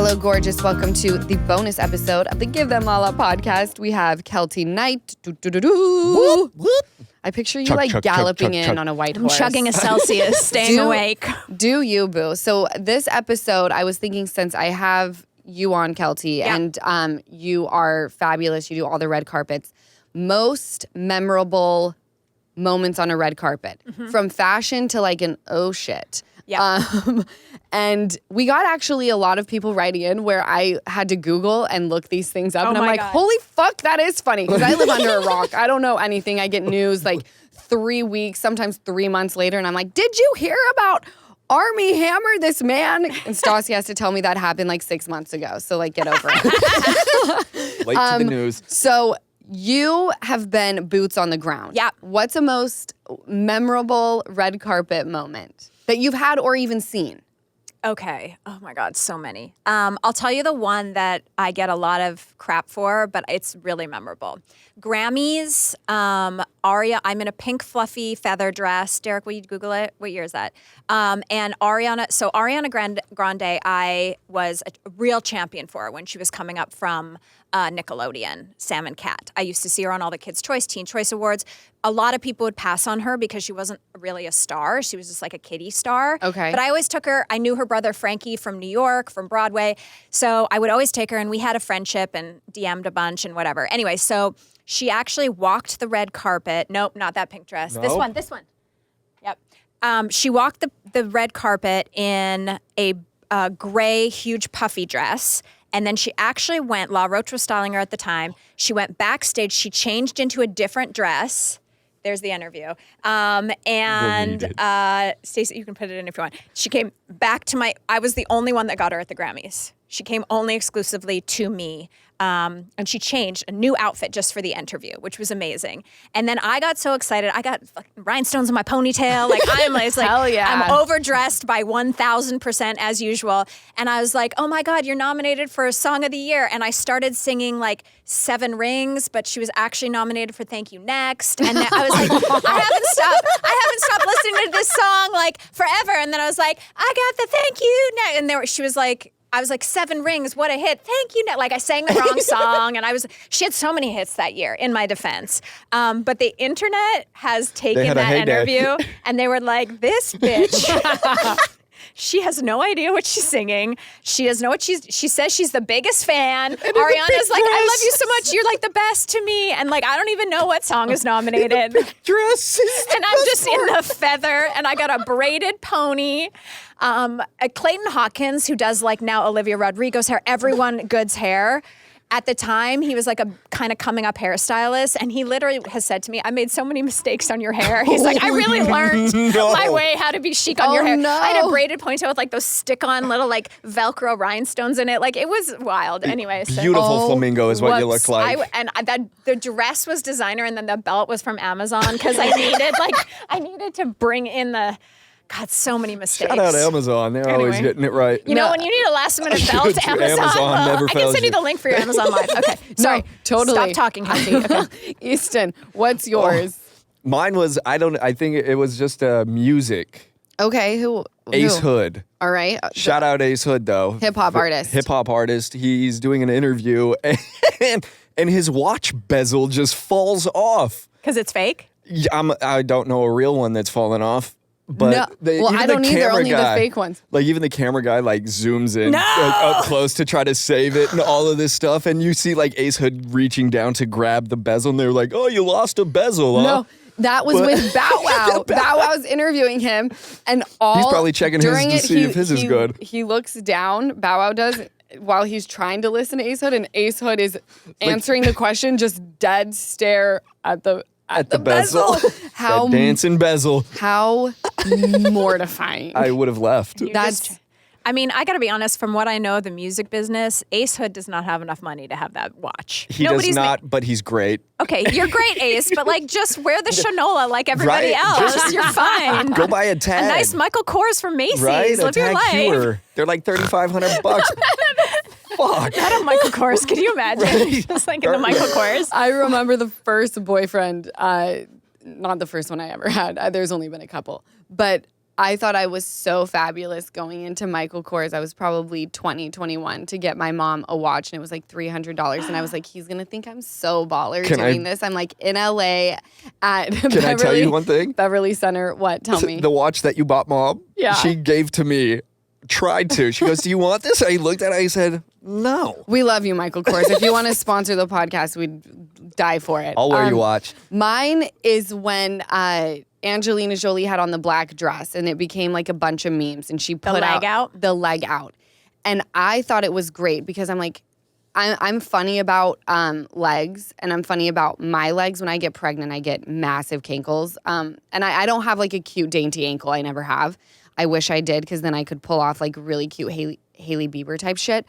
Hello, gorgeous. Welcome to the bonus episode of the Give Them Lala podcast. We have Keltie Knight. Whoop, whoop. I picture you galloping in on a white horse. I'm chugging a Celsius, staying awake. Do you, boo? So this episode, I was thinking since I have you on, Keltie, and you are fabulous. You do all the red carpets. Most memorable moments on a red carpet, from fashion to like an oh shit. Yeah. And we got actually a lot of people writing in where I had to Google and look these things up. Oh and I'm like, God. holy fuck, that is funny. Because I live under a rock. I don't know anything. I get news like 3 weeks, sometimes 3 months later. And I'm like, did you hear about Army Hammer, this man? And Stassi has to tell me that happened like 6 months ago. So like, get over it. Late to the news. So you have been boots on the ground. Yeah. What's a most memorable red carpet moment that you've had or even seen? Okay. Oh my God, so many. I'll tell you the one that I get a lot of crap for, but it's really memorable. Grammys, I'm in a pink fluffy feather dress. Derek, will you Google it? What year is that? And Ariana Grande, I was a real champion for her when she was coming up from Nickelodeon, Sam and Cat. I used to see her on all the Kids' Choice, Teen Choice Awards. A lot of people would pass on her because she wasn't really a star. She was just like a kiddie star. Okay. But I always took her. I knew her brother Frankie from New York, from Broadway. So I would always take her, and we had a friendship and DM'd a bunch and whatever. Anyway, so she actually walked the red carpet. Nope, not that pink dress. No? This one. Yep. She walked the red carpet in a gray, huge, puffy dress. And then she actually went, La Roche was styling her at the time. She went backstage. She changed into a different dress. There's the interview. Stacey, you can put it in if you want. She came back to I was the only one that got her at the Grammys. She came only exclusively to me. And she changed a new outfit just for the interview, which was amazing. And then I got so excited. I got fucking rhinestones in my ponytail. Hell yeah. I'm overdressed by 1,000% as usual. And I was like, oh my God, you're nominated for Song of the Year. And I started singing like Seven Rings, but she was actually nominated for Thank You Next. And I was like, I haven't stopped listening to this song like forever. And then I was like, I got the Thank You Next. And she was like, I was like, Seven Rings, what a hit. Thank you. Like I sang the wrong song. And she had so many hits that year, in my defense. But the internet has taken that interview and they were like, this bitch, she has no idea what she's singing. She doesn't know what she says she's the biggest fan. Ariana's like, I love you so much. You're like the best to me. And like, I don't even know what song is nominated. Dress And I'm just in the feather and I got a braided pony. Clayton Hawkins, who does like now Olivia Rodrigo's hair, everyone good's hair. At the time, he was like a kind of coming up hairstylist, and he literally has said to me, I made so many mistakes on your hair. He's like, I really learned my way how to be chic on your hair. No. I had a braided ponytail with like those stick-on little like Velcro rhinestones in it. Like it was wild. Anyway, so Beautiful flamingo is what you looked like. the dress was designer, and then the belt was from Amazon because I needed to bring in the. God, so many mistakes. Shout out Amazon. They're always getting it right. You know, when you need a last minute belt, Amazon never I can fails send you the link for your Amazon Live. Okay. Sorry. No, totally. Stop talking, Keltie. Okay. Easton, what's yours? Mine was, I think it was just music. Okay, who? Ace Hood. All right. Shout out Ace Hood, though. Hip-hop artist. Hip-hop artist. He's doing an interview, and his watch bezel just falls off. Because it's fake? Yeah, I don't know a real one that's fallen off. But no. I don't either, only the fake ones. Like even the camera guy like zooms in No! up close to try to save it and all of this stuff. And you see like Ace Hood reaching down to grab the bezel and they're like, oh, you lost a bezel, huh? No, that was with Bow Wow. Bow Wow's interviewing him and He's probably checking his to see if his is good. He looks down, Bow Wow does, while he's trying to listen to Ace Hood, and Ace Hood is answering the question, just dead stare at the bezel. How that dancing bezel. How mortifying. I would have left. I got to be honest, from what I know of the music business, Ace Hood does not have enough money to have that watch. He does not, but he's great. Okay, you're great, Ace, but like just wear the Shinola like everybody else. You're fine. Go buy a tag. A nice Michael Kors from Macy's. Right? Live your life. Hewer. They're like $3,500. Fuck. Not a Michael Kors. Could you imagine? Right? Just like in the Michael Kors. I remember the first boyfriend, not the first one I ever had. There's only been a couple. But I thought I was so fabulous going into Michael Kors. I was probably 20, 21 to get my mom a watch, and it was like $300. And I was like, he's going to think I'm so baller doing this. I'm like in LA at Can I tell you one thing? Beverly Center. What? Tell me. The watch that you bought, Mom, she gave to me. Tried to. She goes, do you want this? I looked at it. I said, no. We love you, Michael Kors. If you want to sponsor the podcast, we'd die for it. I'll wear your watch. Mine is when Angelina Jolie had on the black dress and it became like a bunch of memes and she put the leg out. And I thought it was great because I'm like, I'm funny about legs and I'm funny about my legs. When I get pregnant, I get massive cankles. And I don't have like a cute dainty ankle. I never have. I wish I did because then I could pull off like really cute Hailey Bieber type shit.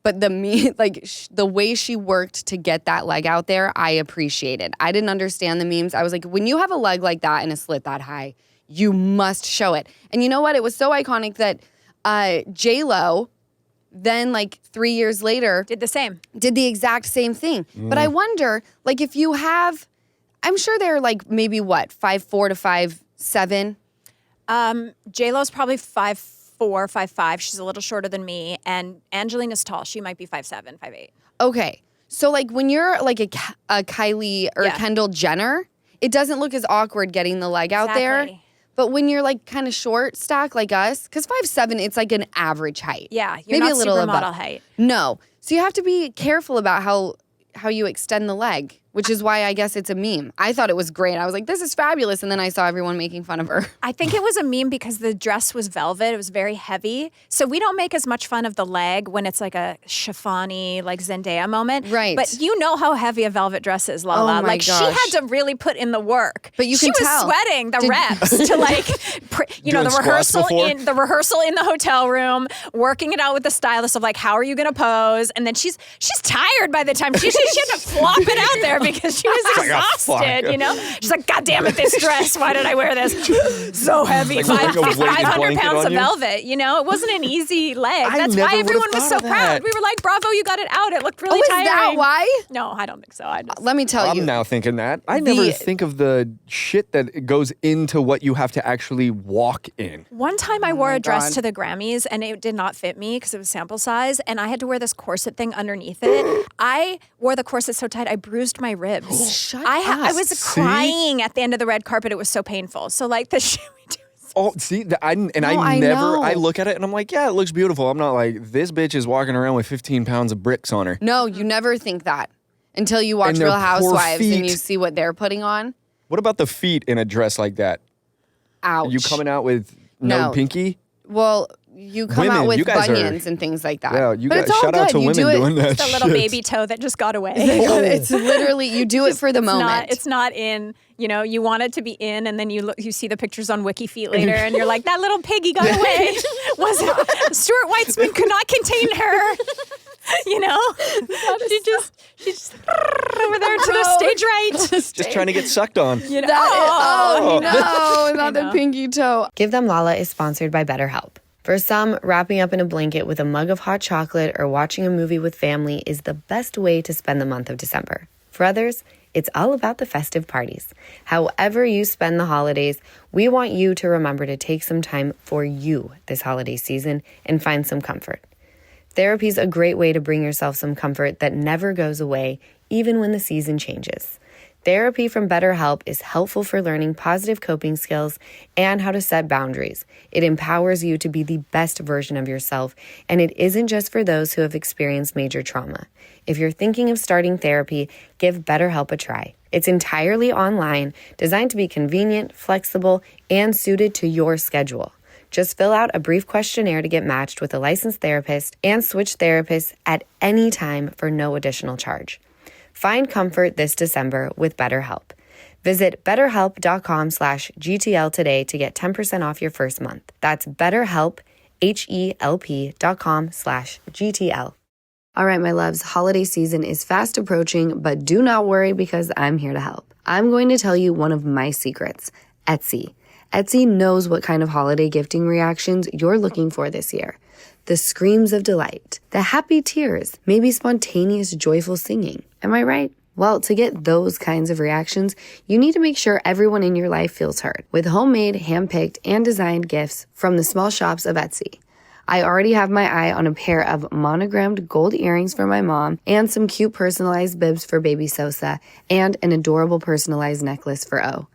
But the way she worked to get that leg out there, I appreciated. I didn't understand the memes. I was like, when you have a leg like that and a slit that high, you must show it. And you know what? It was so iconic that J-Lo then like 3 years later did the exact same thing. But I wonder, like if you have, I'm sure they're like maybe what, 5'4" to 5'7"? J-Lo's probably 5'4", 5'5". She's a little shorter than me. And Angelina's tall. She might be 5'7", 5'8". Okay. So like when you're like a Kylie or Kendall Jenner, it doesn't look as awkward getting the leg out there. But when you're like kind of short stack like us, because 5'7", it's like an average height. Yeah, you're maybe not a little supermodel height. No. So you have to be careful about how you extend the leg, which is why I guess it's a meme. I thought it was great. I was like, this is fabulous. And then I saw everyone making fun of her. I think it was a meme because the dress was velvet. It was very heavy. So we don't make as much fun of the leg when it's like a chiffon-y, like Zendaya moment. Right. But you know how heavy a velvet dress is, Lala. Oh my like gosh. She had to really put in the work. But you can tell. She tell. was sweating the reps to like, the rehearsal in the hotel room, working it out with the stylist of like, how are you going to pose? And then she's tired by the time she had to flop it out there because she was exhausted, you know? She's like, God damn it, this dress. Why did I wear this? So heavy. Like 500 pounds of velvet, you know? It wasn't an easy leg. That's why everyone was so proud. We were like, bravo, you got it out. It looked really tiring. Is that why? No, I don't think so. Let me tell you. I'm now thinking that. I never think of the shit that goes into what you have to actually walk in. One time I wore a dress to the Grammys and it did not fit me because it was sample size and I had to wear this corset thing underneath it. I wore the corset so tight I bruised my ribs. Shut I was crying at the end of the red carpet. It was so painful. So like the shit we do. Oh, see, I look at it and I'm like, yeah, it looks beautiful. I'm not like, this bitch is walking around with 15 pounds of bricks on her. No, you never think that until you watch Real Housewives and you see what they're putting on. What about the feet in a dress like that? Ouch. Are you coming out with no pinky? Well, you come out with bunions and things like that. Yeah, you guys, shout out to women doing that. It's a little baby toe that just got away. It's literally, you do it for the moment. It's not in, you know, you want it to be in and then you see the pictures on WikiFeet later and you're like, that little piggy got away. Stuart Weitzman could not contain her. You know? She's over there to the stage right. Just trying to get sucked on. You know? No, not the pinky toe. Give Them Lala is sponsored by BetterHelp. For some, wrapping up in a blanket with a mug of hot chocolate or watching a movie with family is the best way to spend the month of December. For others, it's all about the festive parties. However you spend the holidays, we want you to remember to take some time for you this holiday season and find some comfort. Therapy's a great way to bring yourself some comfort that never goes away, even when the season changes. Therapy from BetterHelp is helpful for learning positive coping skills and how to set boundaries. It empowers you to be the best version of yourself, and it isn't just for those who have experienced major trauma. If you're thinking of starting therapy, give BetterHelp a try. It's entirely online, designed to be convenient, flexible, and suited to your schedule. Just fill out a brief questionnaire to get matched with a licensed therapist and switch therapists at any time for no additional charge. Find comfort this December with BetterHelp. Visit betterhelp.com/GTL today to get 10% off your first month. That's BetterHelp, HELP.com/GTL. All right, my loves, holiday season is fast approaching, but do not worry because I'm here to help. I'm going to tell you one of my secrets, Etsy. Etsy knows what kind of holiday gifting reactions you're looking for this year. The screams of delight, the happy tears, maybe spontaneous joyful singing. Am I right? Well, to get those kinds of reactions, you need to make sure everyone in your life feels heard with homemade, hand-picked, and designed gifts from the small shops of Etsy. I already have my eye on a pair of monogrammed gold earrings for my mom and some cute personalized bibs for baby Sosa and an adorable personalized necklace for O.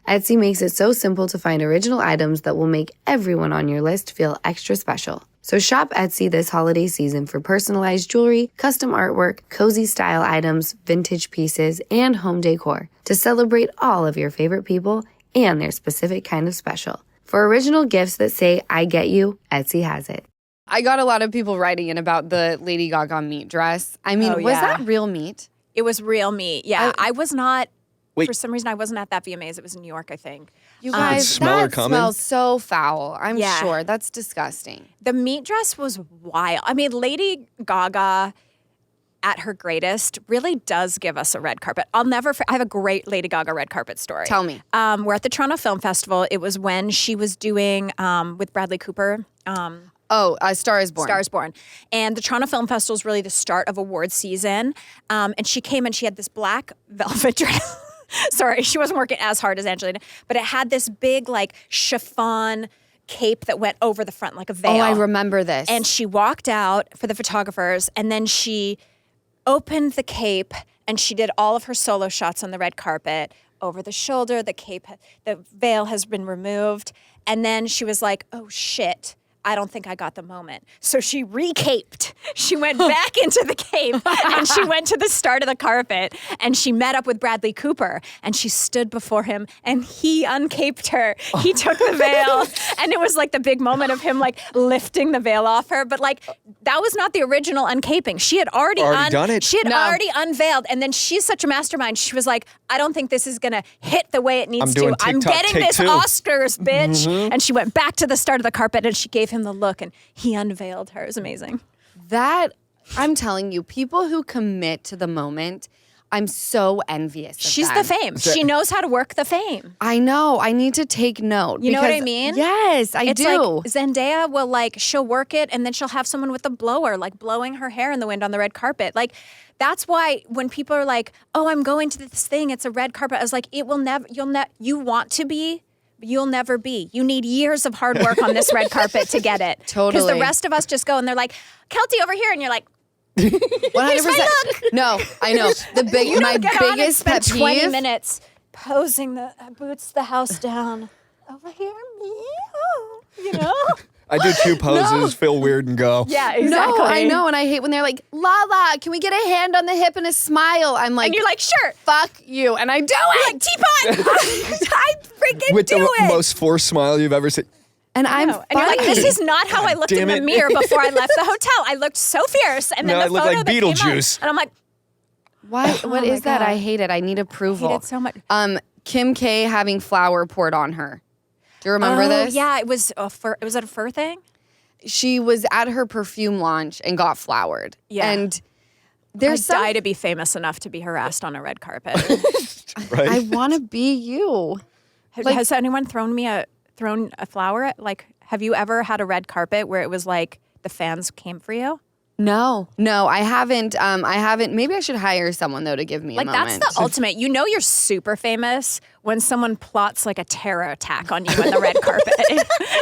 Etsy makes it so simple to find original items that will make everyone on your list feel extra special. So shop Etsy this holiday season for personalized jewelry, custom artwork, cozy style items, vintage pieces, and home decor to celebrate all of your favorite people and their specific kind of special. For original gifts that say, I get you, Etsy has it. I got a lot of people writing in about the Lady Gaga meat dress. I mean, was that real meat? It was real meat. Yeah, I was not. Wait. For some reason, I wasn't at that VMAs. It was in New York, I think. You guys, that smells so foul. I'm sure. That's disgusting. The meat dress was wild. I mean, Lady Gaga at her greatest really does give us a red carpet. I have a great Lady Gaga red carpet story. Tell me. We're at the Toronto Film Festival. It was when she was doing, with Bradley Cooper, Star is Born. Star is Born. And the Toronto Film Festival is really the start of award season. And she came and she had this black velvet dress. Sorry, she wasn't working as hard as Angelina, but it had this big like chiffon cape that went over the front like a veil. Oh, I remember this. And she walked out for the photographers and then she opened the cape and she did all of her solo shots on the red carpet over the shoulder. The veil has been removed. And then she was like, oh shit. I don't think I got the moment. So she recaped. She went back into the cape and she went to the start of the carpet and she met up with Bradley Cooper and she stood before him and he uncaped her. He took the veil and it was like the big moment of him like lifting the veil off her. But like that was not the original uncaping. She had already done it. She had already unveiled and then she's such a mastermind. She was like, I don't think this is gonna hit the way it needs to. I'm getting this Oscars, bitch. Mm-hmm. And she went back to the start of the carpet and she gave him the look and he unveiled her. It was amazing. I'm telling you, people who commit to the moment, I'm so envious of She's them. the fame. She knows how to work the fame. I know. I need to take note. You know what I mean? Yes, I do. Like Zendaya will she'll work it and then she'll have someone with a blower like blowing her hair in the wind on the red carpet. Like that's why when people are like, oh, I'm going to this thing, it's a red carpet. I was like, it will never, you want to be, you'll never be. You need years of hard work on this red carpet to get it. Totally. Because the rest of us just go and they're like, Keltie over here. And you're like, 100%. No, I know. My biggest pet peeve. 20 minutes posing the boots the house down. Over here, you know? I do two poses, feel weird, and go. Yeah, exactly. No, I know, and I hate when they're like, Lala, can we get a hand on the hip and a smile? I'm like, and you're like, sure. Fuck you, and I do it. Like, teapot. I freaking With do the it. most forced smile you've ever seen. And I'm and you're like, this is not how I looked in the mirror before I left the hotel. I looked so fierce, and then I the look photo like that came Beetlejuice. out, and I'm like, what is that? God. I hate it. I need approval. I hate it so much. Kim K having flour poured on her. Do you remember this? Yeah, it was was it a fur thing? She was at her perfume launch and got floured. Yeah. And I'd die to be famous enough to be harassed on a red carpet. Right? I want to be you. Has anyone thrown a flower? Like, have you ever had a red carpet where it was like the fans came for you? No, I haven't. Maybe I should hire someone though to give me a moment. That's the ultimate. You know you're super famous when someone plots like a terror attack on you on the red carpet.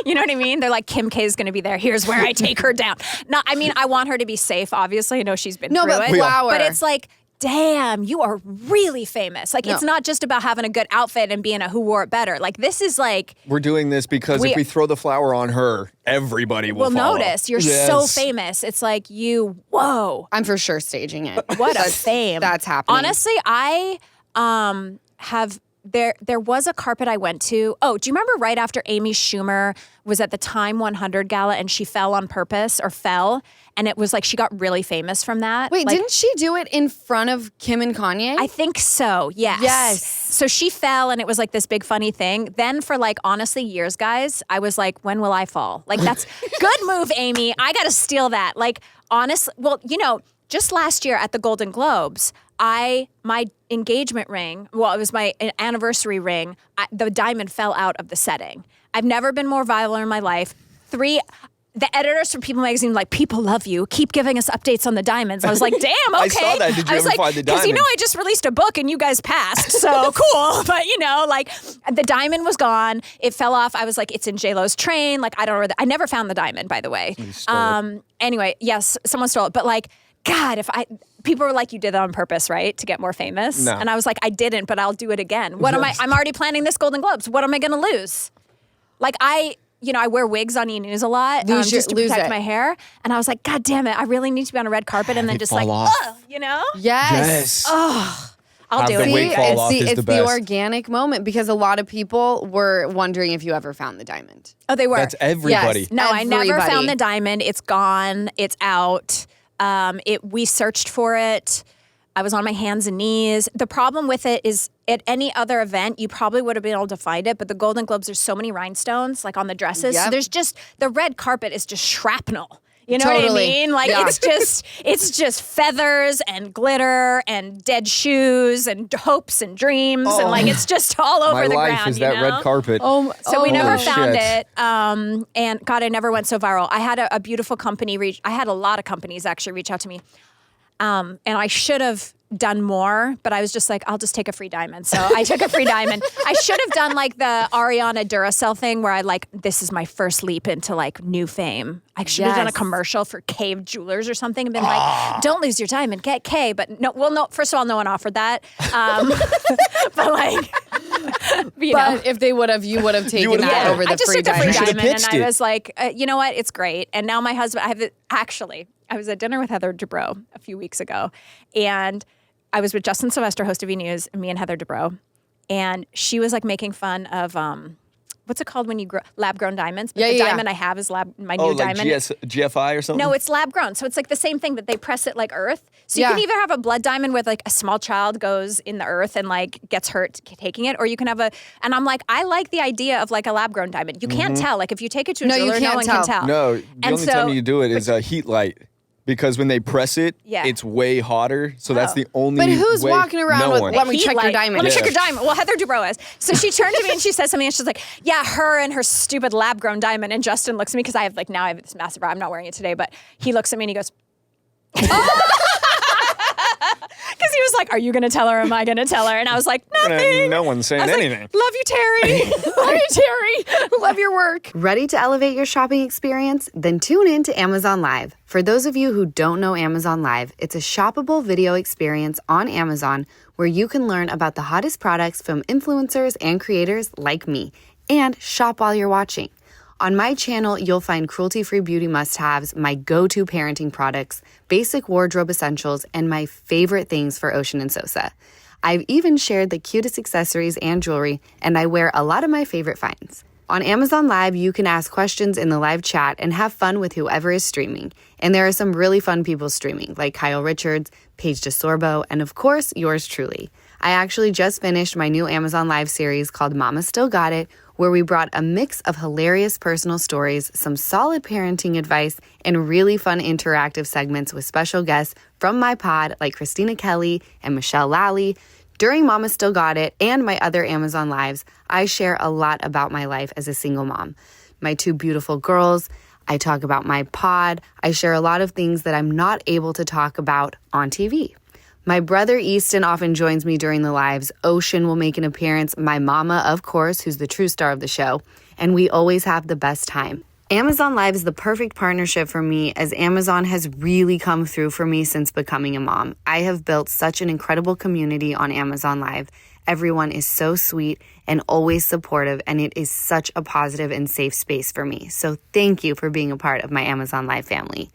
You know what I mean? They're like, Kim K is going to be there. Here's where I take her down. I want her to be safe. Obviously, I know she's been through it. Flower. But it's like, damn, you are really famous. Like, it's not just about having a good outfit and being a who wore it better. Like, this is like... We're doing this because if we throw the flower on her, everybody will follow. Notice. You're so famous. It's like whoa. I'm for sure staging it. What a fame. That's happening. Honestly, I have... There was a carpet I went to. Oh, do you remember right after Amy Schumer was at the Time 100 gala and she fell on purpose or fell? And it was like she got really famous from that. Wait, didn't she do it in front of Kim and Kanye? I think so, yes. Yes. So she fell and it was like this big funny thing. Then for like, honestly, years, guys, I was like, when will I fall? Like, that's good move, Amy. I got to steal that. Like, honestly, well, just last year at the Golden Globes, my engagement ring, well, it was my anniversary ring, the diamond fell out of the setting. I've never been more viral in my life. the editors from People magazine were like, people love you. Keep giving us updates on the diamonds. I was like, damn, okay. I saw that. Did you ever find the diamond? Because I just released a book and you guys passed, so cool. But like the diamond was gone. It fell off. I was like, it's in J-Lo's train. Like I don't know. I never found the diamond, by the way. Anyway, yes, someone stole it. But like, God, people were like, you did that on purpose, right? To get more famous. No. And I was like, I didn't, but I'll do it again. I'm already planning this Golden Globes. What am I going to lose? Like I wear wigs on E-News a lot just to protect my hair. And I was like, God damn it, I really need to be on a red carpet and then just like, Yes. I'll do it. It's the organic moment because a lot of people were wondering if you ever found the diamond. Oh, they were. That's everybody. Yes. No, I never found the diamond. It's gone. It's out. We searched for it. I was on my hands and knees. The problem with it is at any other event, you probably would have been able to find it, but the Golden Globes, there's so many rhinestones, like on the dresses. Yep. So there's just, the red carpet is just shrapnel. You know Totally. what I mean? Like it's just feathers and glitter and dead shoes and hopes and dreams and like it's just all over the ground. My life is that red carpet. So we never found shit. it. And God, I never went so viral. I had a beautiful company I had a lot of companies actually reach out to me. And I should have done more, but I was just like, I'll just take a free diamond. So I took a free diamond. I should have done like the Ariana Duracell thing where I this is my first leap into like new fame. I should have done a commercial for Cave Jewelers or something and been like, don't lose your diamond, get K. But no, first of all, no one offered that. But like, But if they would have, you would have taken that over the I just free took the free diamond. diamond and I was like, you know what? It's great. And now my husband, I was at dinner with Heather Dubrow a few weeks ago, and I was with Justin Sylvester, host of E! News, and me and Heather Dubrow, and she was like making fun of what's it called when you grow lab-grown diamonds? But the diamond I have is my new diamond. GFI or something? No, it's lab-grown. So it's like the same thing that they press it like earth. So you can either have a blood diamond where like a small child goes in the earth and like gets hurt taking it, or you can have and I'm like, I like the idea of like a lab-grown diamond. You can't tell. Like if you take it to a jeweler, no one can tell. No, the only time you do it is a heat light. Because when they press it, it's way hotter. So that's the only way. But who's walking around with, let me check your diamond. Let me check your diamond. Well, Heather Dubrow is. So she turned to me and she said something and she's like, yeah, her and her stupid lab-grown diamond. And Justin looks at me because I have this massive bra. I'm not wearing it today, but he looks at me and he goes, because he was like, are you going to tell her? Am I going to tell her? And I was like, nothing. No one's saying anything. Like, love you, Terry. Love you, Terry. Love your work. Ready to elevate your shopping experience? Then tune in to Amazon Live. For those of you who don't know Amazon Live, it's a shoppable video experience on Amazon where you can learn about the hottest products from influencers and creators like me and shop while you're watching. On my channel, you'll find cruelty-free beauty must-haves, my go-to parenting products, basic wardrobe essentials, and my favorite things for Ocean and Sosa. I've even shared the cutest accessories and jewelry, and I wear a lot of my favorite finds. On Amazon Live, you can ask questions in the live chat and have fun with whoever is streaming. And there are some really fun people streaming, like Kyle Richards, Paige DeSorbo, and of course, yours truly. I actually just finished my new Amazon Live series called Mama Still Got It, where we brought a mix of hilarious personal stories, some solid parenting advice, and really fun interactive segments with special guests from my pod like Christina Kelly and Michelle Lally. During Mama Still Got It and my other Amazon Lives, I share a lot about my life as a single mom. My two beautiful girls, I talk about my pod, I share a lot of things that I'm not able to talk about on TV. My brother Easton often joins me during the lives. Ocean will make an appearance. My mama, of course, who's the true star of the show. And we always have the best time. Amazon Live is the perfect partnership for me as Amazon has really come through for me since becoming a mom. I have built such an incredible community on Amazon Live. Everyone is so sweet and always supportive, and it is such a positive and safe space for me. So thank you for being a part of my Amazon Live family.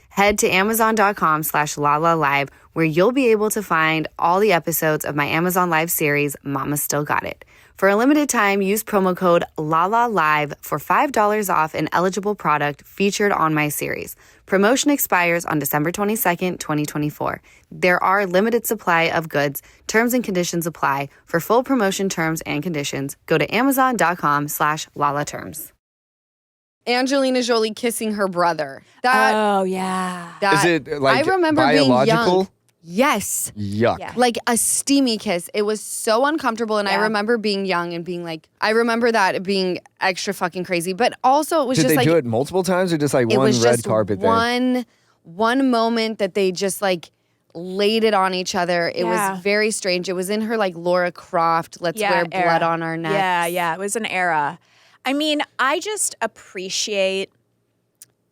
Head to amazon.com/Lala Live, where you'll be able to find all the episodes of my Amazon Live series, Mama Still Got It. For a limited time, use promo code Lala Live for $5 off an eligible product featured on my series. Promotion expires on December 22nd, 2024. There are limited supply of goods. Terms and conditions apply. For full promotion terms and conditions, go to amazon.com/Lala Terms. Angelina Jolie kissing her brother. Oh, yeah. Is it like I remember biological? being young. Yes. Yuck. Yeah. Like a steamy kiss. It was so uncomfortable. And I remember being young and being like, I remember that being extra fucking crazy. But also it was Did just they like. do it multiple times or just like It one was red just carpet thing? one moment that they just like laid it on each other. It Yeah. was very strange. It was in her like Laura Croft, let's wear era. blood on our necks. Yeah. It was an era. I mean, I just appreciate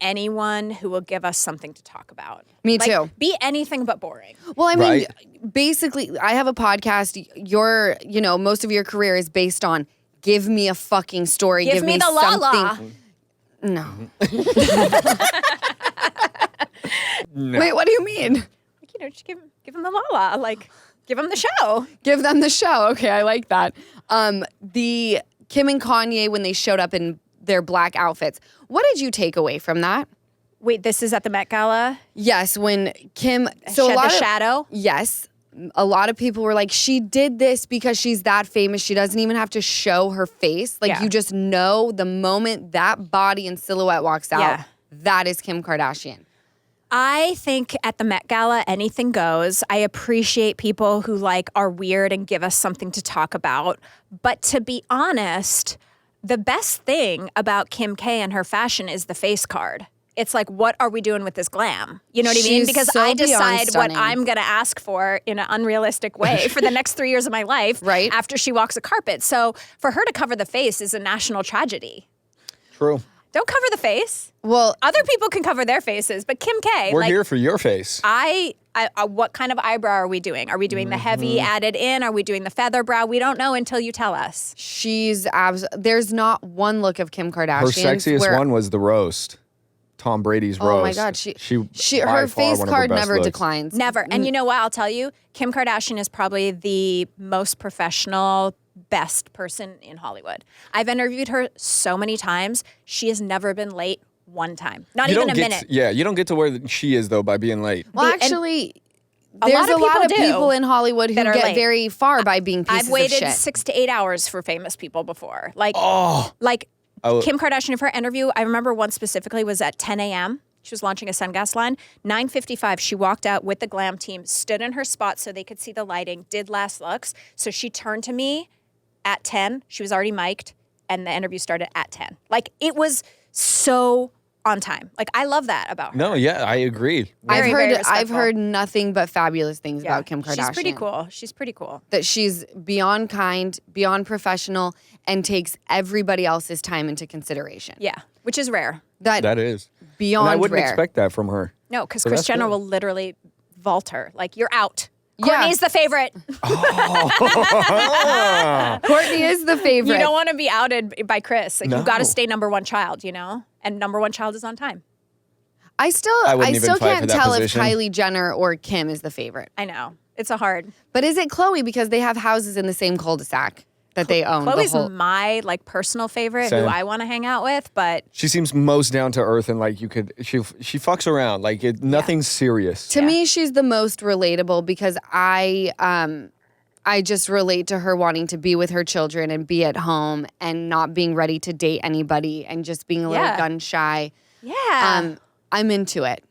anyone who will give us something to talk about. Me Like, too. Be anything but boring. Well, I mean, Right. basically, I have a podcast. Most of your career is based on give me a fucking story. Give me the something. Lala. No. Wait, what do you mean? Like, just give them the Lala. Like, give them the show. Give them the show. Okay, I like that. The Kim and Kanye, when they showed up in their black outfits, what did you take away from that? Wait, this is at the Met Gala? Yes, when Kim Shed the shadow? Yes. A lot of people were like, she did this because she's that famous. She doesn't even have to show her face. Like, Yeah. you just know the moment that body and silhouette walks out, Yeah. that is Kim Kardashian. I think at the Met Gala, anything goes. I appreciate people who like are weird and give us something to talk about. But to be honest, the best thing about Kim K and her fashion is the face card. It's like, what are we doing with this glam? You know what I mean? She's Because so I beyond decide what stunning. I'm going to ask for in an unrealistic way for the next 3 years of my life Right. after she walks a carpet. So for her to cover the face is a national tragedy. True. Don't cover the face. Well, Other people can cover their faces, but Kim K, We're like, here for your face. I what kind of eyebrow are we doing? Are we doing the heavy Mm-hmm. added in? Are we doing the feather brow? We don't know until you tell us. there's not one look of Kim Kardashian. Her sexiest one was the roast. Tom Brady's roast. Oh my God, she by her far face one of card best never looks. declines. Never. And you know what? I'll tell you, Kim Kardashian is probably the most professional, best person in Hollywood. I've interviewed her so many times. She has never been late one time. Not even a minute. You don't get to where she is though by being late. Well, The- and actually, a there's lot of a lot of people do people in Hollywood who that are get late. very far by being pieces I've waited of shit. 6 to 8 hours for famous people before. Like Oh. Kim Kardashian, for her interview, I remember one specifically was at 10 a.m. She was launching a sunglass line. 9:55, she walked out with the glam team, stood in her spot so they could see the lighting, did last looks. So she turned to me at 10. She was already mic'd, and the interview started at 10. Like, it was so on time. Like, I love that about her. No, yeah, I agree. Very, very I've respectful. heard nothing but fabulous things Yeah. about Kim Kardashian. She's pretty cool. She's pretty cool. That she's beyond kind, beyond professional, and takes everybody else's time into consideration. Yeah, which is rare. That is. Beyond And I wouldn't rare. expect that from her. No, because So Kris that's Jenner good. will literally vault her. Like, you're out. Yeah. Courtney's the favorite. Courtney is the favorite. You don't want to be outed by Kris. Like, No. you've got to stay number one child, And number one child is on time. I I wouldn't even fight can't for that tell position. if Kylie Jenner or Kim is the favorite. I know. It's a hard. But is it Khloe because they have houses in the same cul-de-sac that they own? Chloe's the whole, my personal favorite Same. who I want to hang out with, but She seems most down to earth and like she fucks around. Like nothing's serious. to me, she's the most relatable because I just relate to her wanting to be with her children and be at home and not being ready to date anybody and just being a little Yeah. gun shy. yeah. I'm into it.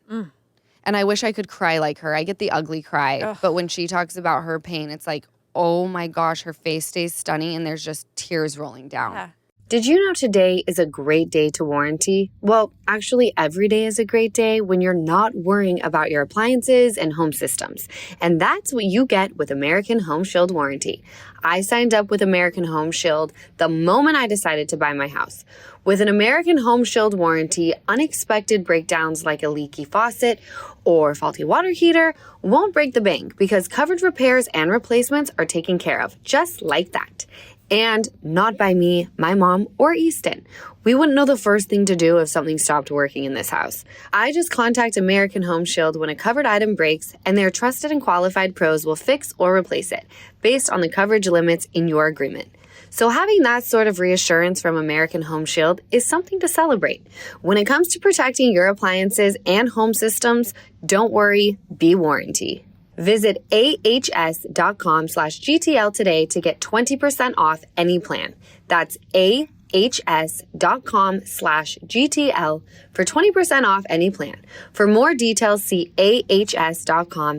And I wish I could cry like her. I get the ugly cry. But when she talks about her pain, it's like, oh my gosh, her face stays stunning and there's just tears rolling down. Yeah. Did you know today is a great day to warranty? Well, actually, every day is a great day when you're not worrying about your appliances and home systems. And that's what you get with American Home Shield Warranty. I signed up with American Home Shield the moment I decided to buy my house. With an American Home Shield warranty, unexpected breakdowns like a leaky faucet or faulty water heater won't break the bank because covered repairs and replacements are taken care of, just like that. And not by me, my mom, or Easton. We wouldn't know the first thing to do if something stopped working in this house. I just contact American Home Shield when a covered item breaks, and their trusted and qualified pros will fix or replace it based on the coverage limits in your agreement. So having that sort of reassurance from American Home Shield is something to celebrate. When it comes to protecting your appliances and home systems, don't worry, be warranty. Visit ahs.com/GTL today to get 20% off any plan. That's ahs.com/GTL for 20% off any plan. For more details, see ahs.com/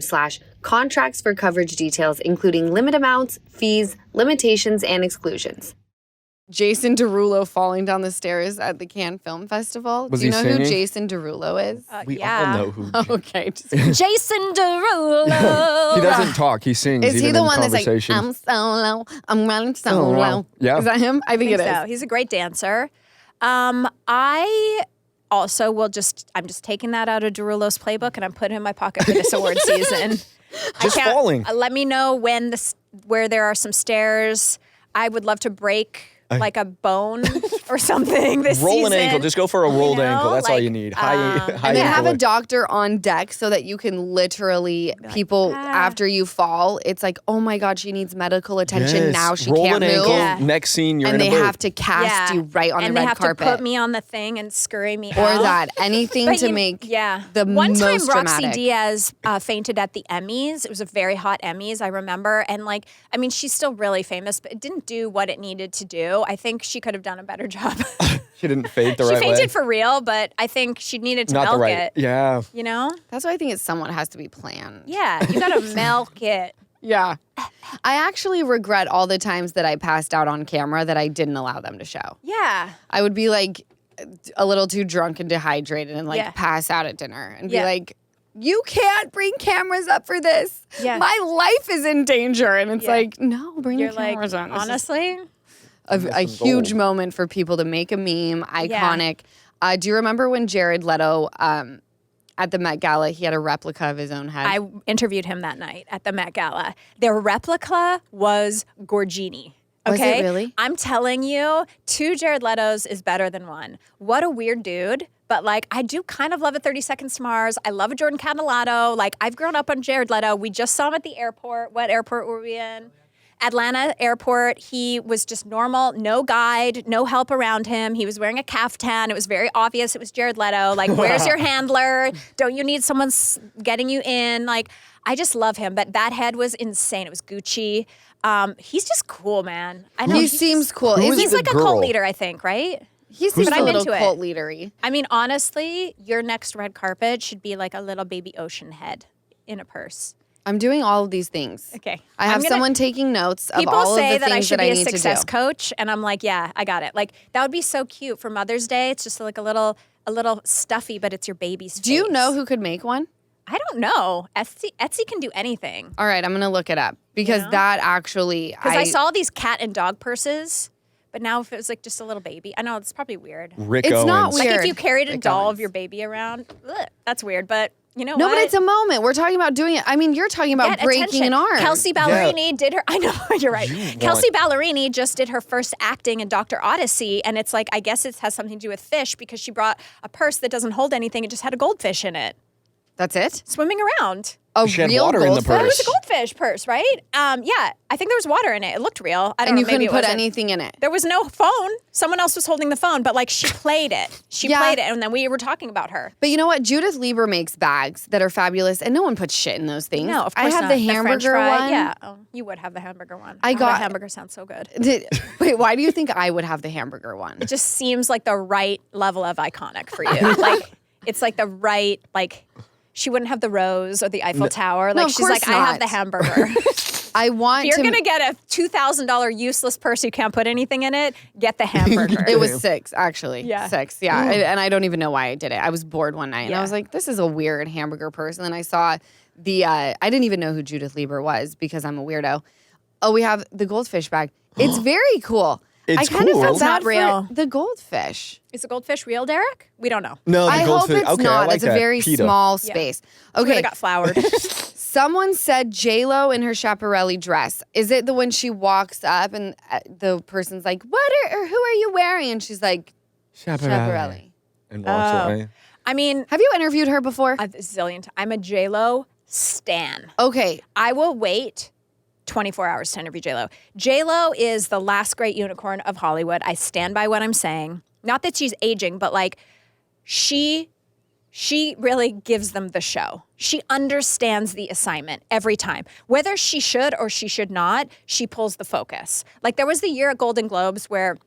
Contracts for coverage details, including limit amounts, fees, limitations, and exclusions. Jason Derulo falling down the stairs at the Cannes Film Festival. Was Do you he know singing? who Jason Derulo is? We yeah. all know who. Okay. Jason Derulo. He doesn't talk. He sings. Is he even the in one that's like, conversation. I'm solo, I'm running solo? wow. Yeah. Is that him? I think it is. So. He's a great dancer. I also I'm just taking that out of Derulo's playbook and I'm putting it in my pocket for this award season. Just falling. Let me know where there are some stairs. I would love to break like a bone or something this Roll season. an ankle. Just go for a rolled ankle. That's all you need. High And then have ankle. a doctor on deck so that you can literally, people after you fall, it's like, oh my God, she needs medical attention. Yes. Now she Roll can't an move. ankle. Yeah. Next scene, you're And in they a boat. have to cast you right on and the they red have carpet. to put me on the thing and scurry me or out. that. Anything But to make the One time most Roxy dramatic. Diaz fainted at the Emmys. It was a very hot Emmys, I remember. And she's still really famous, but it didn't do what it needed to do. I think she could have done a better job. She didn't faint the She right way. fainted for real, but I think she needed to Not milk the right. it. Yeah. You know? That's why I think it somewhat has to be planned. Yeah, you gotta milk it. Yeah. I actually regret all the times that I passed out on camera that I didn't allow them to show. Yeah. I would be like a little too drunk and dehydrated and Yeah. pass out at dinner and be Yeah. like, you can't bring cameras up for this. Yeah. My life is in danger. And it's Yeah. like, no, bring You're the like, cameras on. This is honestly? a huge moment for people to make a meme, iconic. Do you remember when Jared Leto at the Met Gala, he had a replica of his own head? I interviewed him that night at the Met Gala. Their replica was Gorgini. Was it Okay? really? I'm telling you, 2 Jared Letos is better than 1. What a weird dude. But I do kind of love a 30 Seconds to Mars. I love a Jordan Catalano. I've grown up on Jared Leto. We just saw him at the airport. What airport were we in? Atlanta airport. He was just normal, no guide, no help around him. He was wearing a caftan. It was very obvious it was Jared Leto. Where's your handler? Don't you need someone getting you in? I just love him. But that head was insane. It was Gucci. He's just cool, man. I know he seems cool. Who is He's the like a girl? cult leader, I think, right? He seems But a I'm little into it. cult leadery. I mean, honestly, your next red carpet should be like a little baby ocean head in a purse. I'm doing all of these things. Okay. I have I'm gonna- someone taking notes of People all say of the that I things should that be I a need to success do. coach, and I'm like, yeah, I got it. That would be so cute for Mother's Day. It's just a little stuffy, but it's your baby's face. Do you know who could make one? I don't know. Etsy can do anything. All right, I'm going to look it up because that actually Because I saw these cat and dog purses, but now if it was just a little baby, I know it's probably weird. Rick It's Owens. not weird. If you carried a Rick doll Owens. of your baby around, ugh, that's weird. But you know No, what? but it's a moment. We're talking about doing it. I mean, you're talking about Get breaking attention. an arm. Kelsey Ballerini did her. I know you're right. want- Kelsey Ballerini just did her first acting in Dr. Odyssey, and it's I guess it has something to do with fish because she brought a purse that doesn't hold anything. It just had a goldfish in it, That's it? swimming around. A She had real water in the goldfish? It was purse. a goldfish purse, right? Yeah, I think there was water in it. It looked real. I don't And know. you maybe couldn't it put wasn't. anything in it. There was no phone. Someone else was holding the phone, but she played it. She Yeah. played it, and then we were talking about her. But you know what? Judith Lieber makes bags that are fabulous, and no one puts shit in those things. No, of course I have not. the French hamburger fry, one. Yeah, you would have the hamburger one. I got- the hamburger sounds so good. Wait, why do you think I would have the hamburger one? It just seems like the right level of iconic for you. It's the right she wouldn't have the rose or the Eiffel Tower. No, of She's course I have not. the hamburger. I want If you're to. gonna get a $2,000 useless purse you can't put anything in it, get the hamburger. It was 6, actually. Yeah. 6, yeah. And I don't even know why I did it. I was bored one night, and I Yeah. was like, this is a weird hamburger purse. And then I saw I didn't even know who Judith Lieber was because I'm a weirdo. Oh, we have the goldfish bag. It's very cool. It's I kind of cool. felt It's bad not real. for the goldfish. Is the goldfish real, Derek? We don't know. No, the I hope goldfish. it's okay, not. I like It's a that. very PETA. small Yeah. space. We Okay. would've got floured. Someone said J-Lo in her Schiaparelli dress. Is it the when she walks up and the person's like, who are you wearing? And she's like, Schiaparelli. And walks away. I mean, Have you interviewed her before? a zillion times. I'm a J-Lo stan. Okay. I will wait 24 hours to interview J-Lo. J-Lo is the last great unicorn of Hollywood. I stand by what I'm saying. Not that she's aging, but she really gives them the show. She understands the assignment every time. Whether she should or she should not, she pulls the focus. There was the year at Golden Globes where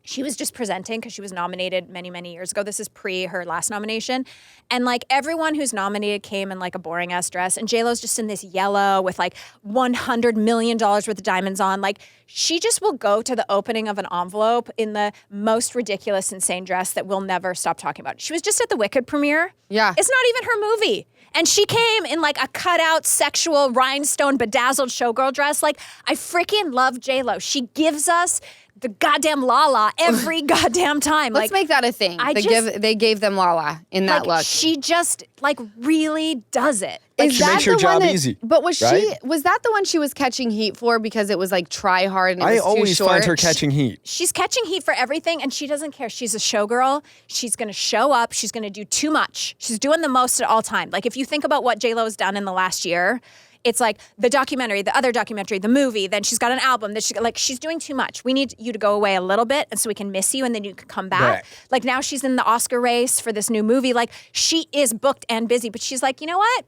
She was just presenting because she was nominated many, many years ago. This is pre her last nomination. And like everyone who's nominated came in like a boring ass dress. And JLo's just in this yellow with like $100 million worth of diamonds on. Like she just will go to the opening of an envelope in the most ridiculous, insane dress that we'll never stop talking about. She was just at the Wicked premiere. Yeah. It's not even her movie. And she came in like a cutout, sexual, rhinestone, bedazzled showgirl dress. Like I freaking love JLo. She gives us the goddamn Lala every goddamn time. Let's make that a thing. They gave them Lala in that look. She just like really does it. Like, she makes her job easy. But was right? was that the one she was catching heat for because it was like try hard and it was I too always short? find her catching heat. She's catching heat for everything and she doesn't care. She's a showgirl. She's going to show up. She's going to do too much. She's doing the most at all time. Like if you think about what JLo has done in the last year, it's like the documentary, the other documentary, the movie, then she's got an album. She's doing too much. We need you to go away a little bit and so we can miss you and then you can come back. Like now she's in the Oscar race for this new movie. Like she is booked and busy, but she's like, you know what?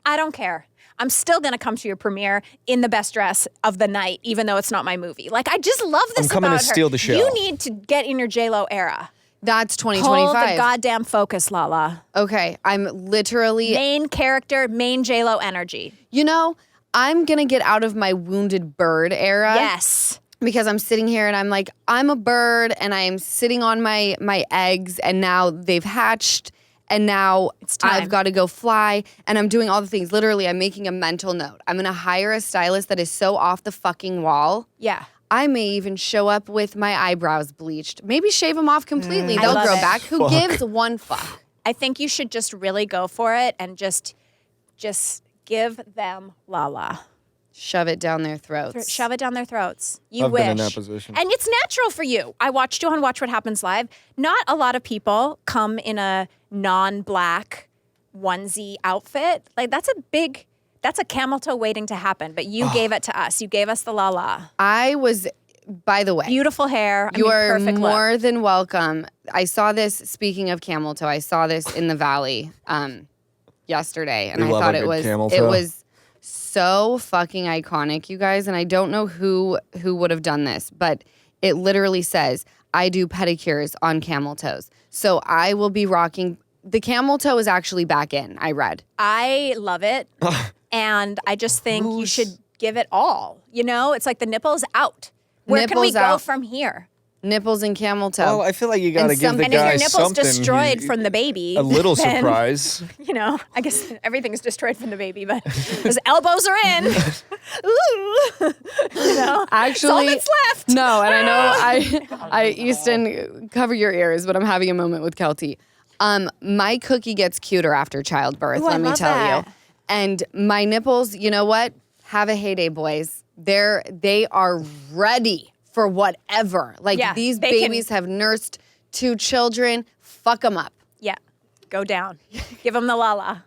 I don't care. I'm still going to come to your premiere in the best dress of the night, even though it's not my movie. Like I just love this about her. I'm coming to steal the show. You need to get in your JLo era. That's 2025. Hold the goddamn focus, Lala. Okay, I'm literally... Main character, main JLo energy. You know, I'm going to get out of my wounded bird era. Yes. Because I'm sitting here and I'm like, I'm a bird and I'm sitting on my eggs and now they've hatched and now I've got to go fly and I'm doing all the things. Literally, I'm making a mental note. I'm going to hire a stylist that is so off the fucking wall. Yeah. I may even show up with my eyebrows bleached. Maybe shave them off completely. I They'll love grow it. back. Who gives one fuck? I think you should just really go for it and just give them Lala. Shove it down their throats. Shove it down their throats. You I've wish. been in that position. And it's natural for you. I watched you on Watch What Happens Live. Not a lot of people come in a non-black onesie outfit. Like that's a camel toe waiting to happen. But you gave it to us. You gave us the Lala. I was, by the way. Beautiful hair. You are perfect more look. than welcome. I saw this, speaking of camel toe, I saw this in the Valley yesterday. And I thought it was so fucking iconic, you guys. And I don't know who would have done this, but it literally says, I do pedicures on camel toes. So I will be rocking. The camel toe is actually back in, I read. I love it. And I just think you should give it all. You know, it's like the nipple's out. Where can we go from here? Nipples and camel toe. Well, I feel like you got to give the And if guy your nipple's something. destroyed from the baby, a little then, surprise. You know, I guess everything's destroyed from the baby, but his elbows are in. Ooh. You know, actually, all that's left. No, and I know Easton, cover your ears, but I'm having a moment with Keltie. My cookie gets cuter after childbirth, Ooh, let me tell that. you. And my nipples, you know what? Have a heyday, boys. They are ready for whatever. Like these babies have nursed 2 children. Fuck them up. Yeah. Go down. Give them the Lala.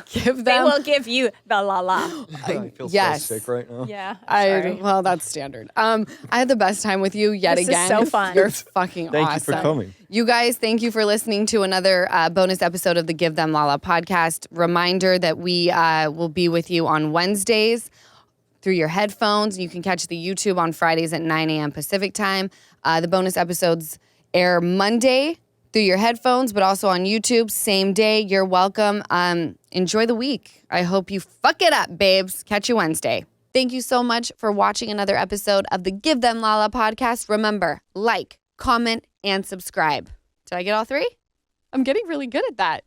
Give them. They will give you the Lala. I feel yes. so sick right now. Yeah. Sorry. Well, that's standard. I had the best time with you yet This again. is so fun. You're fucking Thank awesome. you for coming. You guys, thank you for listening to another bonus episode of the Give Them Lala podcast. Reminder that we will be with you on Wednesdays through your headphones. You can catch the YouTube on Fridays at 9 a.m. Pacific time. The bonus episodes air Monday through your headphones, but also on YouTube, same day. You're welcome. Enjoy the week. I hope you fuck it up, babes. Catch you Wednesday. Thank you so much for watching another episode of the Give Them Lala podcast. Remember, like, comment, and subscribe. Did I get all 3? I'm getting really good at that.